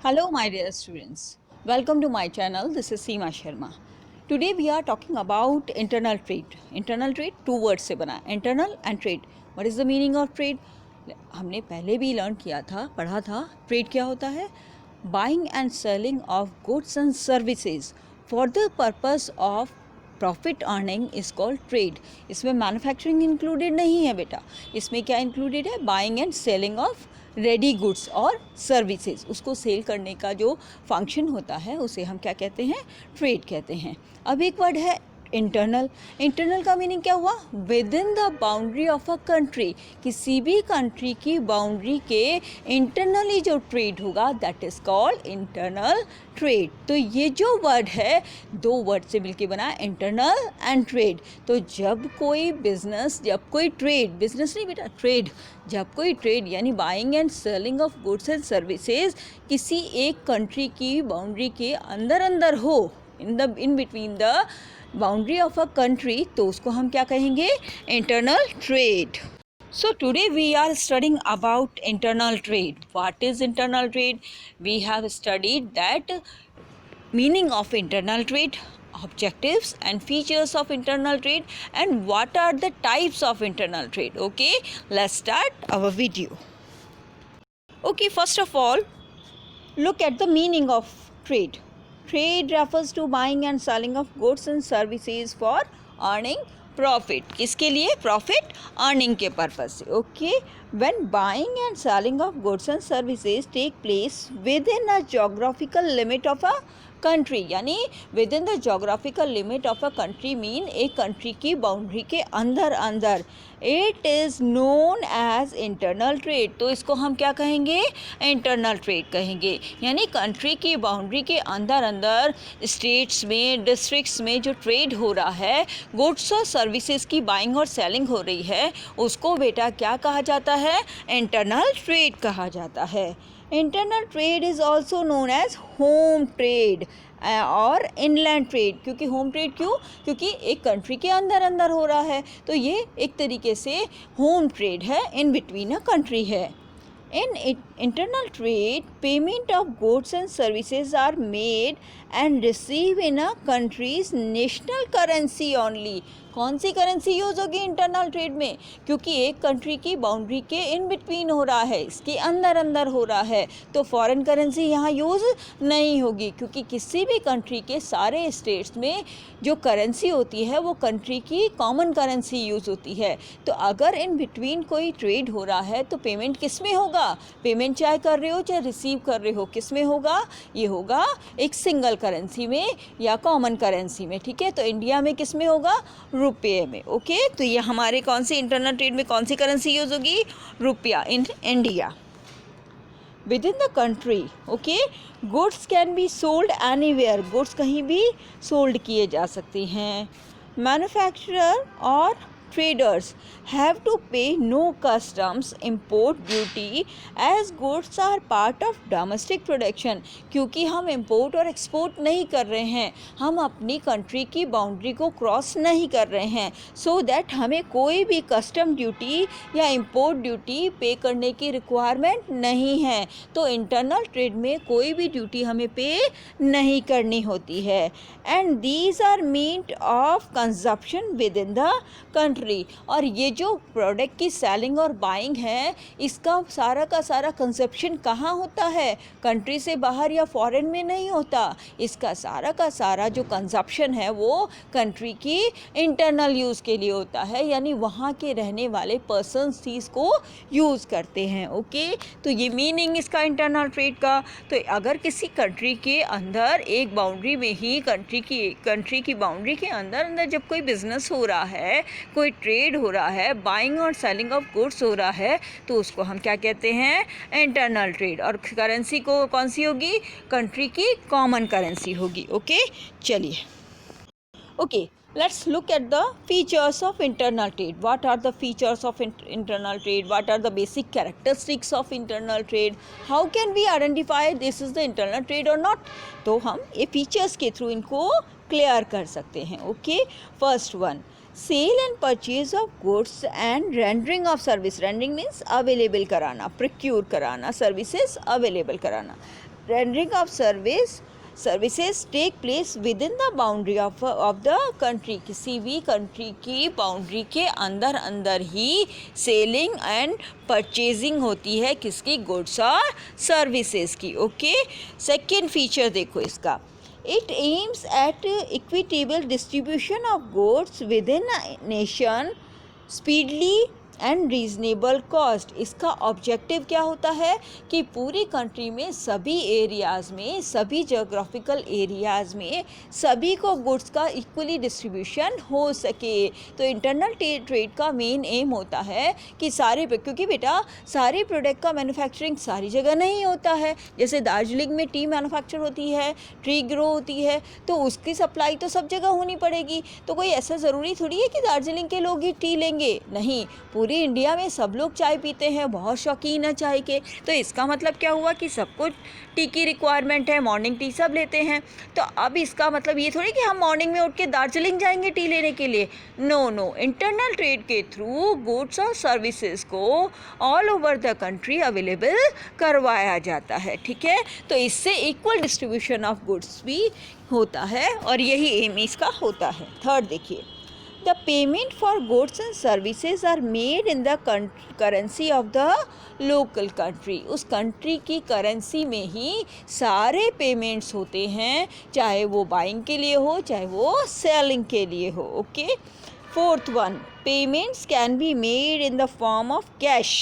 Hello, my dear students. Welcome to my channel. This is Seema Sharma. Today we are talking about internal trade. Internal trade two words से बना है, internal and trade. What is the meaning of trade? हमने पहले भी learn किया था, पढ़ा था. ट्रेड क्या होता है? Buying and selling of goods and services for the purpose of profit earning is called trade. इसमें मैन्युफैक्चरिंग इंक्लूडेड नहीं है बेटा. इसमें क्या इंक्लूडेड है? Buying and selling of ready goods और सर्विसेज. उसको सेल करने का जो फंक्शन होता है उसे हम क्या कहते हैं? ट्रेड कहते हैं. अब एक वर्ड है इंटरनल. इंटरनल का मीनिंग क्या हुआ? With in the boundary of a country. किसी भी कंट्री की बाउंड्री के इंटरनली जो ट्रेड होगा that is called internal trade. तो ये जो वर्ड है दो वर्ड से मिलके बना है, इंटरनल एंड ट्रेड. तो जब कोई बिजनेस, जब कोई ट्रेड, बिजनेस नहीं बेटा ट्रेड, जब कोई ट्रेड यानी buying and selling of goods and services किसी एक कंट्री की बाउंड्री के अंदर हो, in between the boundary of a country, तो उसको हम क्या कहेंगे? Internal trade. So today we are studying about internal trade. What is internal trade? We have studied that meaning of internal trade, objectives and features of internal trade, and what are the types of internal trade. Okay, let's start our video. Okay, first of all, look at the meaning of trade. Trade refers to buying and selling of goods and services for earning profit. किसके लिए? Profit earning के purpose से. Okay, when buying and selling of goods and services take place within a geographical limit of a country, यानी within the geographical limit of a country mean एक country की boundary के अंदर it is known as internal trade. तो इसको हम क्या कहेंगे? इंटरनल ट्रेड कहेंगे. यानी कंट्री की बाउंड्री के अंदर स्टेट्स में, डिस्ट्रिक्ट्स में जो ट्रेड हो रहा है, गुड्स और सर्विसेज की बाइंग और सेलिंग हो रही है, उसको बेटा क्या कहा जाता है? इंटरनल ट्रेड कहा जाता है. Internal trade is also known age home trade और इनलैंड ट्रेड. क्योंकि होम ट्रेड क्यों? क्योंकि एक कंट्री के अंदर हो रहा है, तो ये एक तरीके से होम ट्रेड है, इन बिटवीन अ कंट्री है. In internal trade, payment of goods and services are made and received in a country's national currency only. कौन सी करेंसी यूज़ होगी इंटरनल ट्रेड में? क्योंकि एक कंट्री की बाउंड्री के इन बिटवीन हो रहा है, इसके अंदर हो रहा है, तो फॉरेन करेंसी यहाँ यूज़ नहीं होगी. क्योंकि किसी भी कंट्री के सारे स्टेट्स में जो करेंसी होती है वो कंट्री की कॉमन करेंसी यूज़ होती है. तो अगर इन बिटवीन कोई ट्रेड हो रहा है तो पेमेंट किस में होगा? पेमेंट चाहे कर रहे हो चाहे रिसीव कर रहे हो, किस में होगा? ये होगा एक सिंगल करेंसी में या कॉमन करेंसी में. ठीक है, तो इंडिया में किस में होगा? रुपये में. ओके, तो ये हमारे कौन सी इंटरनल ट्रेड में कौन सी करेंसी यूज़ होगी? रुपया in India. With in the country, okay, goods can be sold anywhere. Goods कहीं भी सोल्ड किए जा सकते हैं. मैन्युफैक्चरर और traders have to pay no customs import duty as goods are part of domestic production. क्योंकि हम import और export नहीं कर रहे हैं, हम अपनी country की boundary को cross नहीं कर रहे हैं, so that हमें कोई भी custom duty या import duty pay करने की requirement नहीं है. तो internal trade में कोई भी duty हमें pay नहीं करनी होती है. and these are meant of consumption within the country. और ये जो प्रोडक्ट की सेलिंग और बाइंग है, इसका सारा का सारा कंजप्शन कहाँ होता है? कंट्री से बाहर या फॉरेन में नहीं होता. इसका सारा का सारा जो कंजप्शन है वो कंट्री की इंटरनल यूज़ के लिए होता है, यानी वहाँ के रहने वाले पर्सन्स ही इसको यूज़ करते हैं. ओके, तो ये मीनिंग इसका इंटरनल ट्रेड का. तो अगर किसी कंट्री के अंदर एक बाउंड्री में ही कंट्री की बाउंड्री के अंदर जब कोई बिजनेस हो रहा है, कोई ट्रेड हो रहा है, बाइंग और सेलिंग ऑफ गुड्स हो रहा है, तो उसको हम क्या कहते हैं? Internal trade. और करेंसी को कौन सी होगी? कंट्री की कॉमन करेंसी होगी. ओके, चलिए. Okay, let's look at the features of internal trade. What are the features of internal trade? What are the basic characteristics of internal trade? How can we identify this is the internal trade or not? तो हम ये features के through इनको clear कर सकते हैं. Okay, first one, sale and purchase of goods and rendering of service. Rendering means available कराना, procure कराना, सर्विसेज अवेलेबल कराना. rendering of services take place within the boundary of the country. किसी भी country की boundary के अंदर ही selling and purchasing होती है किसकी, गुड्स और सर्विसेज की. ओके, सेकेंड फीचर देखो इसका, it aims at equitable distribution of goods within a nation speedily and reasonable cost. इसका ऑब्जेक्टिव क्या होता है कि पूरी कंट्री में सभी एरियाज़ में, सभी जोग्राफिकल एरियाज़ में सभी को गुड्स का इक्वली डिस्ट्रीब्यूशन हो सके. तो इंटरनल ट्रेड का मेन एम होता है कि सारे, क्योंकि बेटा सारे प्रोडक्ट का मैन्युफैक्चरिंग सारी जगह नहीं होता है. जैसे दार्जिलिंग में टी मैन्युफैक्चर होती है, ट्री ग्रो होती है, तो उसकी सप्लाई तो सब जगह होनी पड़ेगी. तो कोई ऐसा ज़रूरी थोड़ी है कि दार्जिलिंग के लोग ही टी लेंगे, नहीं, पूरी इंडिया में सब लोग चाय पीते हैं, बहुत शौकीन है चाय के. तो इसका मतलब क्या हुआ कि सबको टी की रिक्वायरमेंट है, मॉर्निंग टी सब लेते हैं. तो अब इसका मतलब ये थोड़ी कि हम मॉर्निंग में उठ के दार्जिलिंग जाएंगे टी लेने के लिए. नो, इंटरनल ट्रेड के थ्रू गुड्स और सर्विसेज को all over the country available करवाया जाता है. ठीक है, तो इससे इक्वल डिस्ट्रीब्यूशन ऑफ गुड्स भी होता है और यही एम इसका होता है. थर्ड देखिए, the payment for goods and services are made in the currency of the local country. उस कंट्री की करेंसी में ही सारे पेमेंट्स होते हैं, चाहे वो बाइंग के लिए हो, चाहे वो सेलिंग के लिए हो. Okay, fourth one, payments can be made in the form of cash,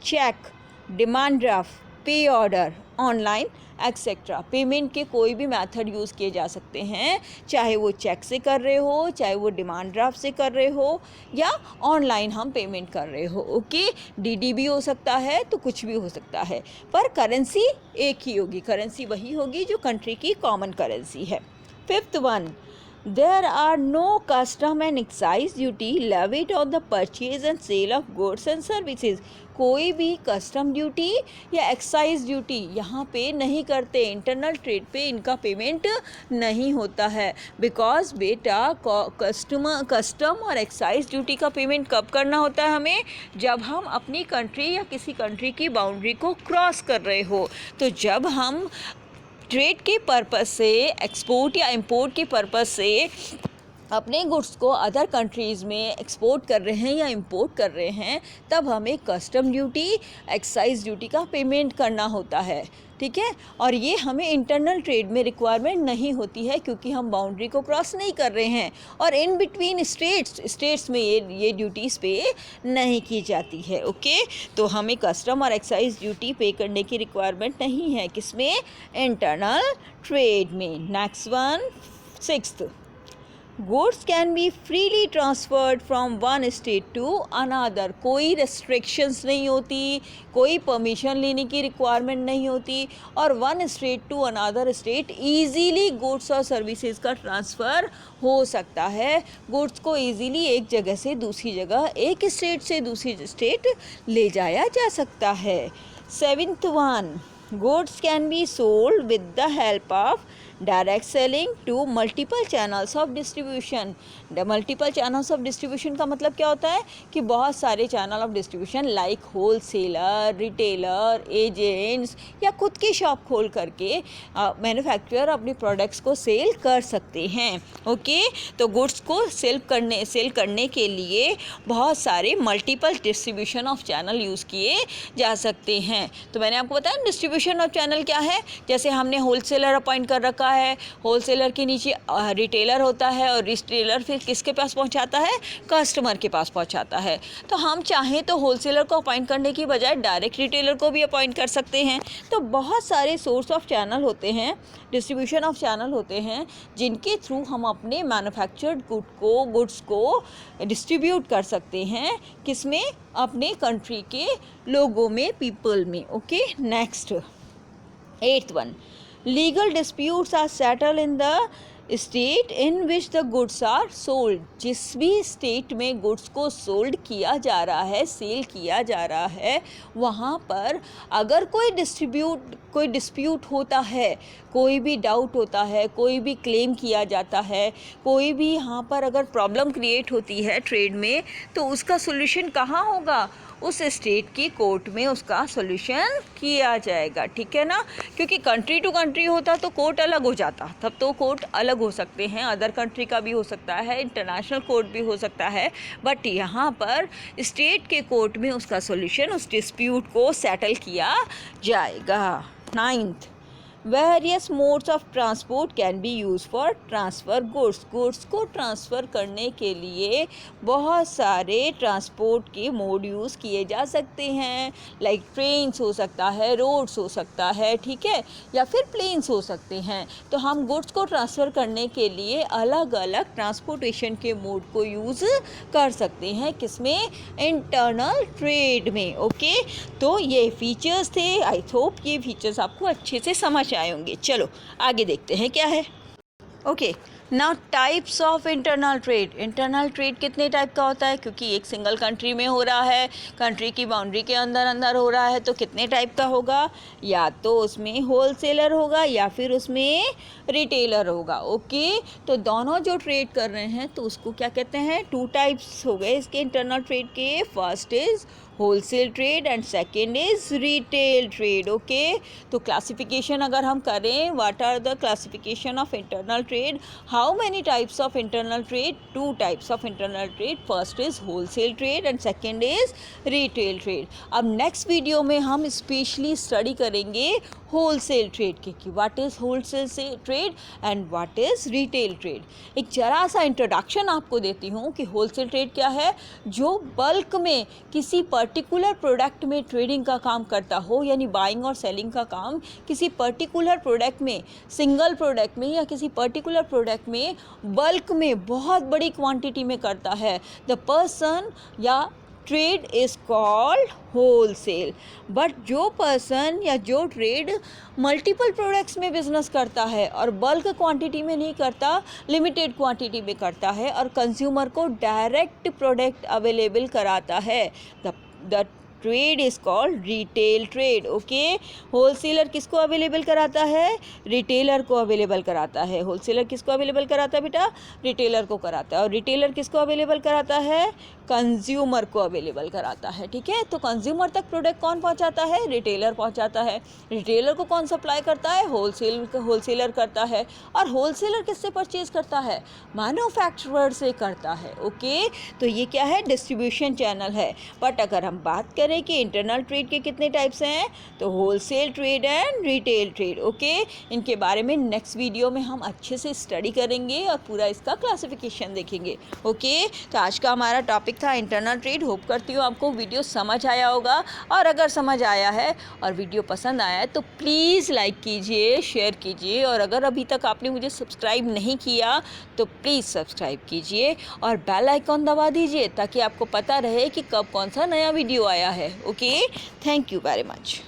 cheque, demand draft, pay order, online etcetera. Payment के कोई भी मेथड यूज़ किए जा सकते हैं, चाहे वो चेक से कर रहे हो, चाहे वो डिमांड ड्राफ्ट से कर रहे हो, या ऑनलाइन हम पेमेंट कर रहे हो. ओके, डीडी भी हो सकता है, तो कुछ भी हो सकता है, पर करेंसी एक ही होगी. करेंसी वही होगी जो कंट्री की कॉमन करेंसी है. Fifth one, there are no custom and excise duty levied on the purchase and sale of goods and services. कोई भी कस्टम ड्यूटी या एक्साइज ड्यूटी यहाँ पे नहीं करते. इंटरनल ट्रेड पे इनका पेमेंट नहीं होता है. बिकॉज बेटा कस्टम और एक्साइज ड्यूटी का पेमेंट कब करना होता है हमें, जब हम अपनी कंट्री या किसी कंट्री की बाउंड्री को क्रॉस कर रहे हो. तो जब हम ट्रेड के पर्पस से, एक्सपोर्ट या इंपोर्ट के पर्पस से अपने गुड्स को अदर कंट्रीज़ में एक्सपोर्ट कर रहे हैं या इंपोर्ट कर रहे हैं, तब हमें कस्टम ड्यूटी, एक्साइज ड्यूटी का पेमेंट करना होता है. ठीक है, और ये हमें इंटरनल ट्रेड में रिक्वायरमेंट नहीं होती है, क्योंकि हम बाउंड्री को क्रॉस नहीं कर रहे हैं. और इन बिटवीन स्टेट्स में ये ड्यूटीज़ पे नहीं की जाती है. ओके, तो हमें कस्टम और एक्साइज ड्यूटी पे करने की रिक्वायरमेंट नहीं है. किसमें, इंटरनल ट्रेड में. Next one, sixth, goods can be freely transferred from one state to another. कोई रेस्ट्रिक्शंस नहीं होती, कोई परमिशन लेने की रिक्वायरमेंट नहीं होती, और one state to another state easily goods और सर्विसेज का ट्रांसफ़र हो सकता है. गुड्स को ईजीली एक जगह से दूसरी जगह, एक स्टेट से दूसरी स्टेट ले जाया जा सकता है. Seventh one, goods can be sold with the help of direct selling to multiple channels of distribution. Multiple channels of distribution का मतलब क्या होता है कि बहुत सारे channel of distribution like wholesaler, retailer, agents, या खुद की शॉप खोल करके मैन्युफैक्चरर अपने प्रोडक्ट्स को सेल कर सकते हैं. ओके, तो गुड्स को सेल करने के लिए बहुत सारे multiple distribution of channel use किए जा सकते हैं. तो मैंने आपको बताया डिस्ट्रीब्यूशन ऑफ चैनल क्या है. जैसे हमने होलसेलर अपॉइंट कर रखा है, होलसेलर के नीचे रिटेलर होता है, और रिटेलर फिर किसके पास पहुंचाता है, कस्टमर के पास पहुंचाता है. तो हम चाहें तो होलसेलर को अपॉइंट करने की बजाय डायरेक्ट रिटेलर को भी अपॉइंट कर सकते हैं. तो बहुत सारे सोर्स ऑफ चैनल होते हैं, डिस्ट्रीब्यूशन ऑफ चैनल होते हैं, जिनके थ्रू हम अपने मैन्युफैक्चर्ड गुड्स को डिस्ट्रीब्यूट कर सकते हैं. किसमें, अपने कंट्री के लोगों में, पीपल में. Okay, next, eighth one, legal disputes are settle in the state in which the goods are sold. जिस भी स्टेट में गुड्स को सोल्ड किया जा रहा है, सेल किया जा रहा है, वहाँ पर अगर कोई डिस्प्यूट होता है, कोई भी डाउट होता है, कोई भी क्लेम किया जाता है, कोई भी यहाँ पर अगर प्रॉब्लम क्रिएट होती है ट्रेड में, तो उसका सोल्यूशन कहाँ होगा, उस स्टेट की कोर्ट में उसका सॉल्यूशन किया जाएगा, ठीक है ना। क्योंकि कंट्री टू कंट्री होता तो कोर्ट अलग हो जाता, तब तो कोर्ट अलग हो सकते हैं, अदर कंट्री का भी हो सकता है, इंटरनेशनल कोर्ट भी हो सकता है, बट यहाँ पर स्टेट के कोर्ट में उसका सॉल्यूशन, उस डिस्प्यूट को सेटल किया जाएगा। 9th, various modes of transport can be use for transfer goods. Goods को ट्रांसफ़र करने के लिए बहुत सारे ट्रांसपोर्ट के मोड यूज़ किए जा सकते हैं, लाइक ट्रेन्स हो सकता है, रोड्स हो सकता है, ठीक है, या फिर प्लेन्स हो सकते हैं। तो हम गुड्स को ट्रांसफ़र करने के लिए अलग अलग ट्रांसपोर्टेशन के मोड को यूज़ कर सकते हैं, किसमें, इंटरनल ट्रेड में। ओके, तो ये फीचर्स थे, आई होप ये फीचर्स आपको अच्छे से समझ आए होंगे। चलो आगे देखते हैं क्या है। Okay, now types of internal trade. Internal trade कितने टाइप का होता है, क्योंकि एक सिंगल कंट्री में हो रहा है, कंट्री की बाउंड्री के अंदर अंदर हो रहा है, तो कितने टाइप का होगा, या तो उसमें होलसेलर होगा या फिर उसमें रिटेलर होगा। ओके, तो दोनों जो ट्रेड कर रहे हैं तो उसको क्या कहते हैं, 2 टाइप्स हो गए इसके इंटरनल ट्रेड के। First is wholesale trade and second is retail trade. Okay, तो क्लासिफिकेशन अगर हम करें, what are the classification of internal trade, how many types of internal trade, 2 types of internal trade, first is wholesale trade and second is retail trade. अब next video में हम specially study करेंगे wholesale trade की, कि what is wholesale से trade and what is retail trade. एक जरा सा इंट्रोडक्शन आपको देती हूँ कि होलसेल ट्रेड क्या है, जो बल्क में किसी पर्टिकुलर प्रोडक्ट में ट्रेडिंग का काम करता हो, यानी बाइंग और सेलिंग का काम किसी पर्टिकुलर प्रोडक्ट में, सिंगल प्रोडक्ट में या किसी पर्टिकुलर प्रोडक्ट में बल्क में बहुत बड़ी क्वांटिटी में करता है। द पर्सन या trade is called wholesale. But जो पर्सन या जो ट्रेड मल्टीपल प्रोडक्ट्स में बिजनेस करता है और बल्क क्वांटिटी में नहीं करता, लिमिटेड क्वांटिटी में करता है और कंज्यूमर को डायरेक्ट प्रोडक्ट अवेलेबल कराता है, the trade is called retail trade. Okay, wholesaler किसको अवेलेबल कराता है, रिटेलर को अवेलेबल कराता है। होलसेलर किसको अवेलेबल कराता है बेटा, रिटेलर को कराता है। और रिटेलर किसको अवेलेबल कराता है, कंज्यूमर को अवेलेबल कराता है, ठीक है। तो कंज्यूमर तक प्रोडक्ट कौन पहुंचाता है, रिटेलर पहुंचाता है। रिटेलर को कौन सप्लाई करता है, होलसेलर करता है। और होलसेलर किससे परचेज करता है, मैन्युफैक्चरर से करता है। ओके, तो ये क्या है, डिस्ट्रीब्यूशन चैनल है। बट अगर हम बात करें कि इंटरनल ट्रेड के कितने टाइप्स हैं, तो wholesale trade and retail trade. Okay, इनके बारे में नेक्स्ट वीडियो में हम अच्छे से स्टडी करेंगे और पूरा इसका क्लासिफिकेशन देखेंगे। ओके, तो आज का हमारा टॉपिक था इंटरनल ट्रेड। होप करती हूँ आपको वीडियो समझ आया होगा, और अगर समझ आया है और वीडियो पसंद आया है तो प्लीज़ लाइक कीजिए, शेयर कीजिए, और अगर अभी तक आपने मुझे सब्सक्राइब नहीं किया तो प्लीज़ सब्सक्राइब कीजिए और बेल आइकॉन दबा दीजिए, ताकि आपको पता रहे कि कब कौन सा नया वीडियो आया है। Okay, thank you very much.